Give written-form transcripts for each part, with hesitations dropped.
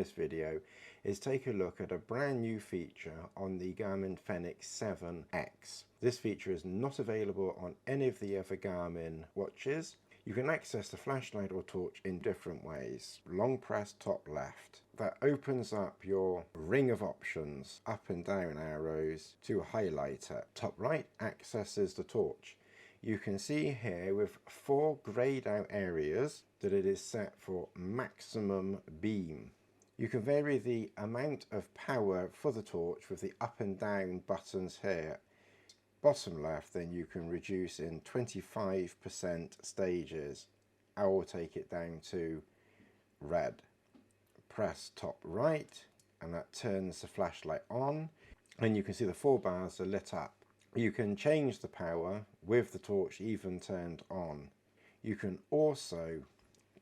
this video is take a look at a brand new feature on the Garmin FENIX 7X. This feature is not available on any of the other Garmin watches. You can access the flashlight or torch in different ways. Long press top left. That opens up your ring of options, up and down arrows to highlight it. Top right accesses the torch. You can see here with 4 greyed out areas that it is set for maximum beam. You can vary the amount of power for the torch with the up and down buttons here. Bottom left, then you can reduce in 25% stages. I will take it down to red. Press top right and that turns the flashlight on, and you can see the 4 bars are lit up. You can change the power with the torch even turned on. You can also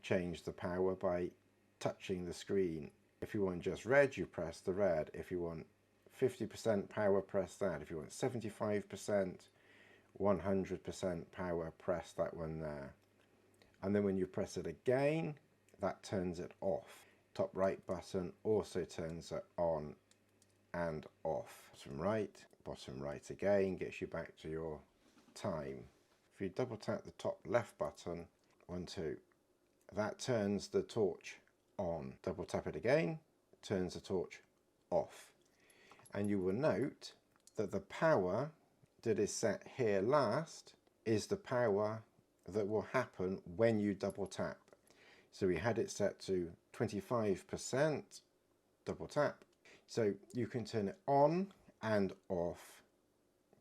change the power by touching the screen. If you want just red, you press the red. If you want 50% power, press that. If you want 75%, 100% power, press that one there. And then when you press it again, that turns it off. Top right button also turns it on and off. Bottom right again gets you back to your time. If you double tap the top left button, 1, 2, that turns the torch on. Double tap it again, turns the torch off. And you will note that the power that is set here last is the power that will happen when you double tap. So we had it set to 25%, double tap. So you can turn it on and off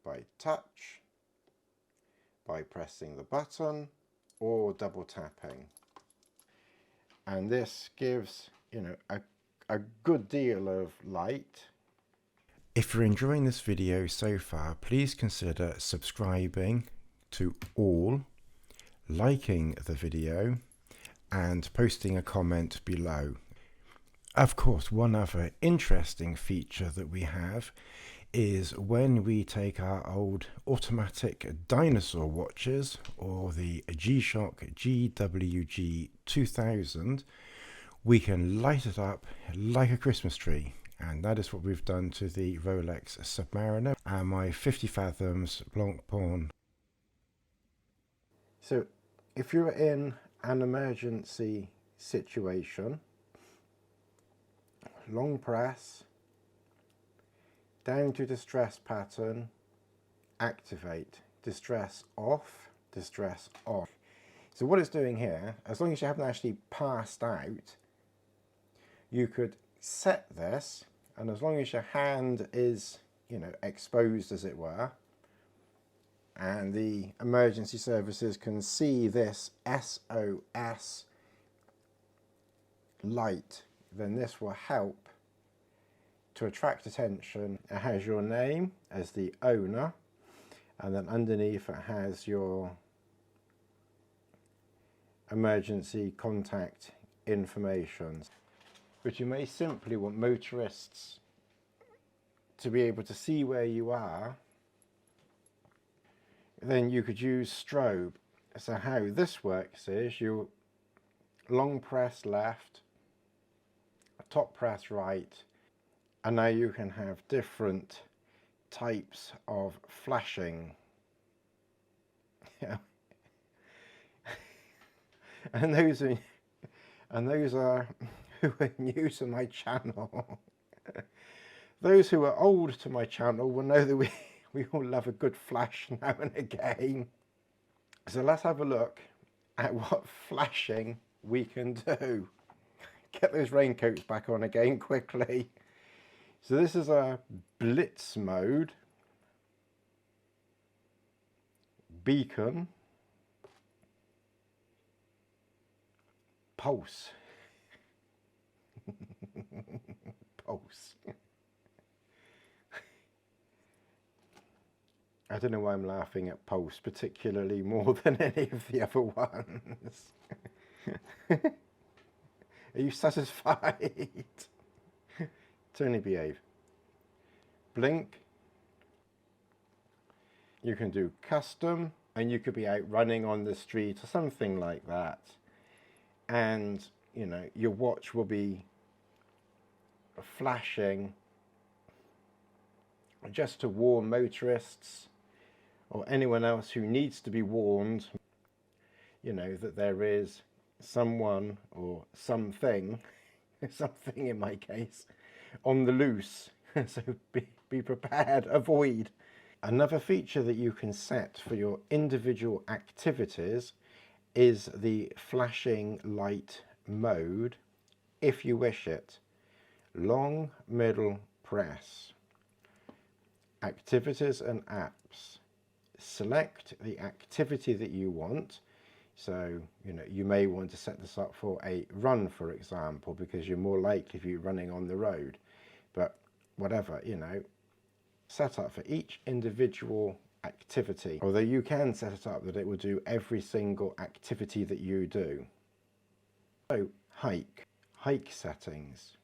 by touch, by pressing the button, or double tapping. And this gives, a good deal of light. If you're enjoying this video so far, please consider subscribing to all, liking the video, and posting a comment below. Of course, one other interesting feature that we have is when we take our old automatic dinosaur watches, or the G-Shock GWG 2000, we can light it up like a Christmas tree. And that is what we've done to the Rolex Submariner and my 50 fathoms Blancpain. So if you're in an emergency situation, long press, down to distress pattern, activate, distress off, distress on. So what it's doing here, as long as you haven't actually passed out, you could set this, and as long as your hand is, exposed as it were, and the emergency services can see this SOS light, then this will help to attract attention. It has your name as the owner, and then underneath it has your emergency contact information. But you may simply want motorists to be able to see where you are. Then you could use strobe. So how this works is you long press left, top press right, and now you can have different types of flashing. and those are who are new to my channel. Those who are old to my channel will know that we all love a good flash now and again. So let's have a look at what flashing we can do. Get those raincoats back on again quickly. So this is a blitz mode, beacon, pulse. Pulse. I don't know why I'm laughing at pulse particularly more than any of the other ones. Are you satisfied? Totally behave. Blink. You can do custom, and you could be out running on the street or something like that. And, your watch will be flashing just to warn motorists or anyone else who needs to be warned, you know, that there is someone or something, something in my case, on the loose. So be prepared, avoid. Another feature that you can set for your individual activities is the flashing light mode, if you wish it. Long middle press, activities and apps. Select the activity that you want. So, you know, you may want to set this up for a run, for example, because you're more likely to be running on the road. But whatever, you know, set up for each individual activity. Although you can set it up that it will do every single activity that you do. So, hike settings.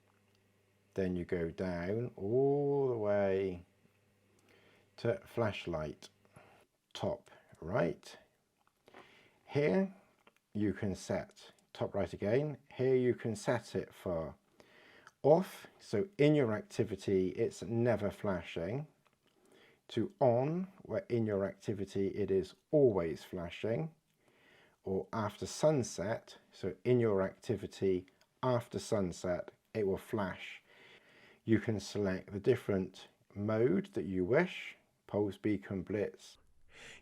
Then you go down all the way to flashlight, top right. Here you can set, top right again, here you can set it for off, so in your activity it's never flashing, to on, where in your activity it is always flashing, or after sunset, so in your activity after sunset it will flash. You can select the different mode that you wish, pulse, beacon, blitz.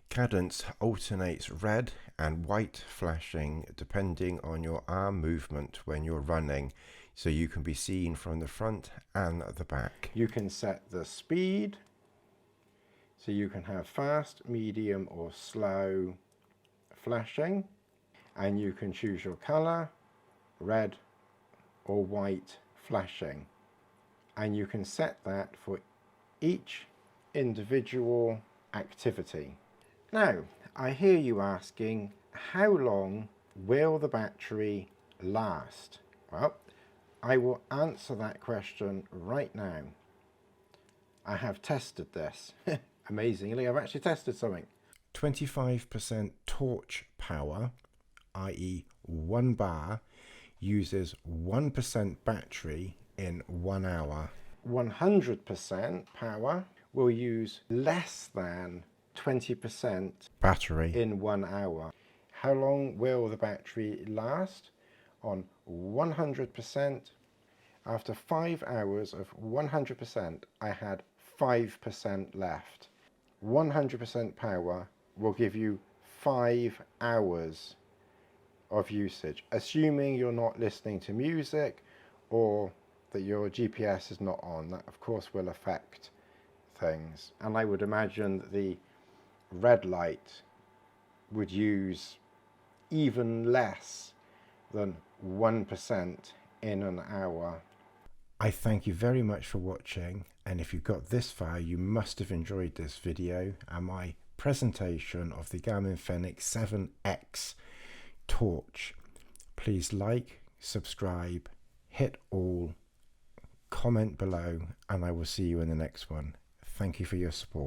Cadence alternates red and white flashing depending on your arm movement when you're running, so you can be seen from the front and the back. You can set the speed, so you can have fast, medium or slow flashing, and you can choose your color, red or white flashing, and you can set that for each individual activity. Now, I hear you asking, how long will the battery last? Well, I will answer that question right now. I have tested this. Amazingly, I've actually tested something. 25% torch power, i.e. 1 bar, uses 1% battery in 1 hour. 100% power will use less than 20% battery in 1 hour. How long will the battery last? On 100%, after 5 hours of 100%, I had 5% left. 100% power will give you 5 hours of usage, assuming you're not listening to music or that your GPS is not on. That of course will affect things, and I would imagine that the red light would use even less than 1% in an hour. I thank you very much for watching, and if you got this far you must have enjoyed this video and my presentation of the Garmin FENIX 7X torch. Please like, subscribe, hit all, comment below, and I will see you in the next one. Thank you for your support.